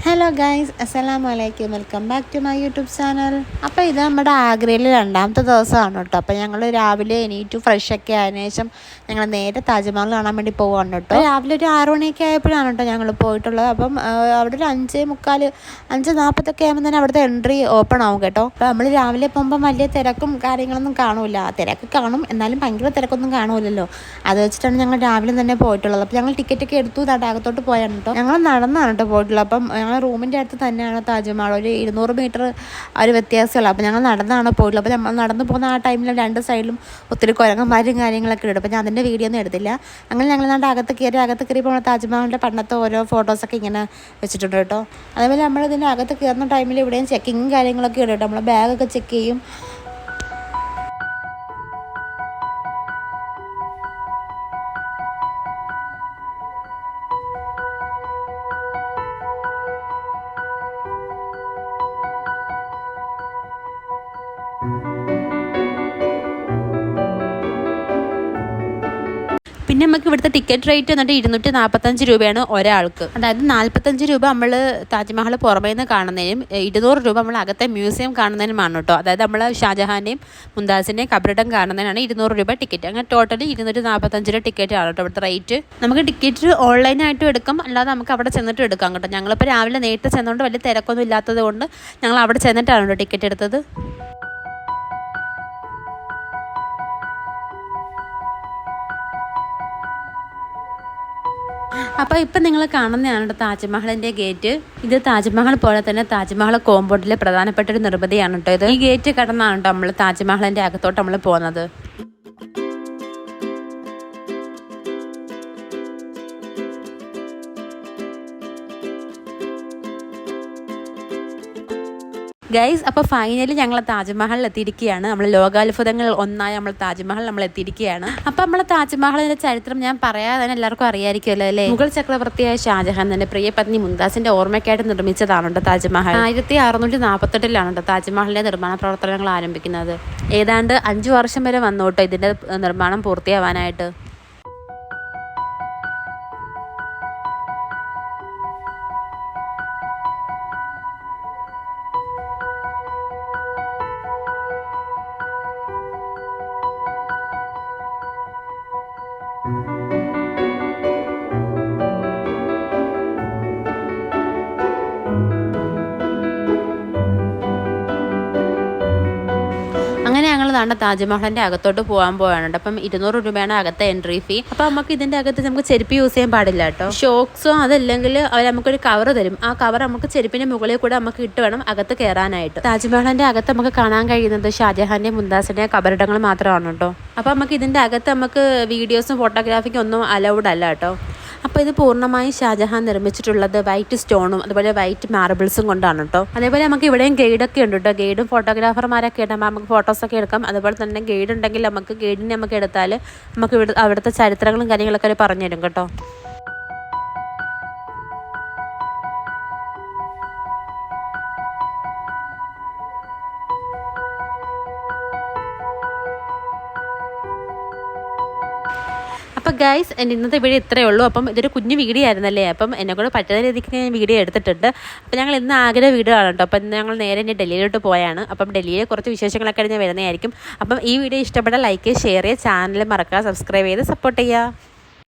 Hello guys, അസ്സലാമലൈക്കും. Welcome back to my YouTube channel. അപ്പോൾ ഇത് നമ്മുടെ ആഗ്രയിൽ രണ്ടാമത്തെ ദിവസമാണ് കേട്ടോ. അപ്പോൾ ഞങ്ങൾ രാവിലെ എണീറ്റു ഫ്രഷൊക്കെ ആയതിനു ശേഷം ഞങ്ങൾ നേരെ താജ്മഹൽ കാണാൻ വേണ്ടി പോവാണ് കേട്ടോ. രാവിലെ ഒരു 6 മണിയൊക്കെ ആയപ്പോഴാണ് കേട്ടോ ഞങ്ങൾ പോയിട്ടുള്ളത്. അപ്പം അവിടെ ഒരു 5:45 5:40 ആകുമ്പോൾ തന്നെ അവിടുത്തെ എൻട്രി ഓപ്പൺ ആവും കേട്ടോ. അപ്പോൾ നമ്മൾ രാവിലെ പോകുമ്പോൾ വലിയ തിരക്കും കാര്യങ്ങളൊന്നും കാണില്ല. തിരക്ക് കാണും, എന്നാലും ഭയങ്കര തിരക്കൊന്നും കാണൂലല്ലോ. അത് വെച്ചിട്ടാണ് ഞങ്ങൾ രാവിലെ തന്നെ പോയിട്ടുള്ളത്. അപ്പോൾ ഞങ്ങൾ ടിക്കറ്റൊക്കെ എടുത്തു അകത്തോട്ട് പോയാണ് കേട്ടോ. ഞങ്ങൾ നടന്നാണ് കേട്ടോ പോയിട്ടുള്ളത്. അപ്പം ഞങ്ങൾ റൂമിൻ്റെ അടുത്ത് തന്നെയാണ് താജ്മഹൽ. ഒരു 200 മീറ്റർ ഒരു വ്യത്യാസമുള്ളൂ. അപ്പോൾ ഞങ്ങൾ നടന്നാണ് പോയിട്ടുള്ളത്. അപ്പോൾ നമ്മൾ നടന്നു പോകുന്ന ആ ടൈമിൽ 2 സൈഡിലും ഒത്തിരി കുരങ്ങന്മാരും കാര്യങ്ങളൊക്കെ ഇടും. അപ്പോൾ ഞാൻ അതിൻ്റെ വീഡിയോ ഒന്നും എടുത്തില്ല. അങ്ങനെ ഞങ്ങൾ അകത്ത് കയറിയപ്പോൾ താജ്മഹലിൻ്റെ പണ്ടത്തെ ഓരോ ഫോട്ടോസൊക്കെ ഇങ്ങനെ വെച്ചിട്ടുണ്ട് കേട്ടോ. അതേപോലെ നമ്മൾ ഇതിൻ്റെ അകത്ത് കയറുന്ന ടൈമിൽ ഇവിടെയും ചെക്കിങ്ങും കാര്യങ്ങളൊക്കെ ഇടും കേട്ടോ. നമ്മൾ ബാഗൊക്കെ ചെക്ക് ചെയ്യും. പിന്നെ നമുക്ക് ഇവിടുത്തെ ടിക്കറ്റ് റേറ്റ് എന്നിട്ട് 245 രൂപയാണ് ഒരാൾക്ക്. അതായത് 45 രൂപ നമ്മൾ താജ്മഹൽ പുറമേ നിന്ന് കാണുന്നതിനും 200 രൂപ നമ്മൾ അകത്തെ മ്യൂസിയം കാണുന്നതിനുമാണ് കേട്ടോ. അതായത് നമ്മൾ ഷാജഹാൻ്റെയും മുംതാസിൻ്റെയും കബറിടം കാണുന്നതിനാണ് 200 രൂപ ടിക്കറ്റ്. അങ്ങനെ ടോട്ടൽ 245 രൂപ ടിക്കറ്റ് ആണ് കേട്ടോ ഇവിടുത്തെ റേറ്റ്. നമുക്ക് ടിക്കറ്റ് ഓൺലൈനായിട്ടും എടുക്കാം, അല്ലാതെ നമുക്ക് അവിടെ ചെന്നിട്ട് എടുക്കാം കേട്ടോ. ഞങ്ങളിപ്പോൾ രാവിലെ നേരിട്ട് ചെന്നുകൊണ്ട് വലിയ തിരക്കൊന്നും ഇല്ലാത്തത് കൊണ്ട് ഞങ്ങൾ അവിടെ ചെന്നിട്ടാണ് കേട്ടോ ടിക്കറ്റ് എടുത്തത്. അപ്പോൾ ഇപ്പം നിങ്ങൾ കാണുന്നതാണ് താജ്മഹലിൻ്റെ ഗേറ്റ്. ഇത് താജ്മഹൽ പോലെ തന്നെ താജ്മഹൽ കോമ്പൗണ്ടിലെ പ്രധാനപ്പെട്ട ഒരു നിർമ്മിതിയാണ് കേട്ടോ ഇത്. ഈ ഗേറ്റ് കടന്നാണ് കേട്ടോ നമ്മൾ താജ്മഹലിൻ്റെ അകത്തോട്ട് നമ്മൾ പോകുന്നത്. ഗൈസ്, അപ്പോൾ ഫൈനലി ഞങ്ങൾ താജ്മഹലിൽ എത്തിയിരിക്കുകയാണ്. നമ്മൾ ലോകാത്ഭുതങ്ങൾ ഒന്നായി നമ്മൾ താജ്മഹൽ നമ്മൾ എത്തിയിരിക്കുകയാണ്. അപ്പോൾ നമ്മൾ താജ്മഹലിൻ്റെ ചരിത്രം ഞാൻ പറയാതെ തന്നെ എല്ലാവർക്കും അറിയാമായിരിക്കുമല്ലോ അല്ലേ. മുഗൾ ചക്രവർത്തിയായ ഷാജഹാൻ തന്റെ പ്രിയപത്നി മുംതാസിന്റെ ഓർമ്മയ്ക്കായിട്ട് നിർമ്മിച്ചതാണ് കേട്ടോ താജ്മഹൽ. 1648 കേട്ടോ താജ്മഹലിന്റെ നിർമ്മാണ പ്രവർത്തനങ്ങൾ ആരംഭിക്കുന്നത്. ഏതാണ്ട് 5 വർഷം വരെ വന്നു കേട്ടോ ഇതിന്റെ നിർമ്മാണം പൂർത്തിയാവാനായിട്ട്. അങ്ങനെ ഞങ്ങൾ താജ്മഹലിൻ്റെ അകത്തോട്ട് പോകാൻ പോകാനുണ്ട്. അപ്പം 200 രൂപയാണ് അകത്തെ എൻട്രി ഫീ. അപ്പം നമുക്ക് ഇതിൻ്റെ അകത്ത് നമുക്ക് ചെരുപ്പ് യൂസ് ചെയ്യാൻ പാടില്ല കേട്ടോ. ഷോക്സോ അതല്ലെങ്കിൽ അവർ നമുക്കൊരു കവർ തരും. ആ കവർ നമുക്ക് ചെരുപ്പിൻ്റെ മുകളിൽ കൂടെ നമുക്ക് ഇട്ട് വേണം അകത്ത് കയറാനായിട്ട്. താജ്മഹലിൻ്റെ അകത്ത് നമുക്ക് കാണാൻ കഴിയുന്നത് ഷാജഹാൻ്റെയും മുംതാസിൻ്റെയും കബറിടങ്ങൾ മാത്രമാണ് കേട്ടോ. അപ്പം നമുക്ക് ഇതിൻ്റെ അകത്ത് നമുക്ക് വീഡിയോസും ഫോട്ടോഗ്രാഫിക്കും ഒന്നും അലൗഡ് അല്ല കേട്ടോ. അപ്പോൾ ഇത് പൂർണ്ണമായും ഷാജഹാൻ നിർമ്മിച്ചിട്ടുള്ളത് വൈറ്റ് സ്റ്റോണും അതുപോലെ വൈറ്റ് മാർബിൾസും കൊണ്ടാണ് കേട്ടോ. അതേപോലെ നമുക്ക് ഇവിടെയും ഗൈഡൊക്കെ ഉണ്ട് കേട്ടോ. ഗൈഡും ഫോട്ടോഗ്രാഫർമാരൊക്കെ ഉണ്ടാകുമ്പോൾ നമുക്ക് ഫോട്ടോസൊക്കെ എടുക്കാം. അതുപോലെ തന്നെ ഗൈഡ് ഉണ്ടെങ്കിൽ ഗൈഡിനെ നമുക്ക് എടുത്താൽ നമുക്ക് അവിടുത്തെ ചരിത്രങ്ങളും കാര്യങ്ങളൊക്കെ പറഞ്ഞു തരും കേട്ടോ. അപ്പോൾ ഗൈസ്, ഇന്നത്തെ വീഡിയോ ഇത്രയേ ഉള്ളൂ. അപ്പം ഇതൊരു കുഞ്ഞു വീഡിയോ ആയിരുന്നല്ലേ. അപ്പം എന്നെക്കൂടെ പറ്റുന്ന രീതിക്ക് ഞാൻ വീഡിയോ എടുത്തിട്ടുണ്ട്. അപ്പോൾ ഞങ്ങൾ ഇന്ന് ആഗ്രഹ വീഡിയോ ആണ് കേട്ടോ. അപ്പം ഞങ്ങൾ നേരെ ഡൽഹിയിലോട്ട് പോയാണ്. അപ്പം ഡൽഹിയിലെ കുറച്ച് വിശേഷങ്ങളൊക്കെ ഞാൻ വരുന്നതായിരിക്കും. അപ്പം ഈ വീഡിയോ ഇഷ്ടപ്പെട്ട ലൈക്ക് ഷെയർ ചെയ്യുക, ചാനൽ മറക്കുക, സബ്സ്ക്രൈബ് ചെയ്ത് സപ്പോർട്ട് ചെയ്യുക.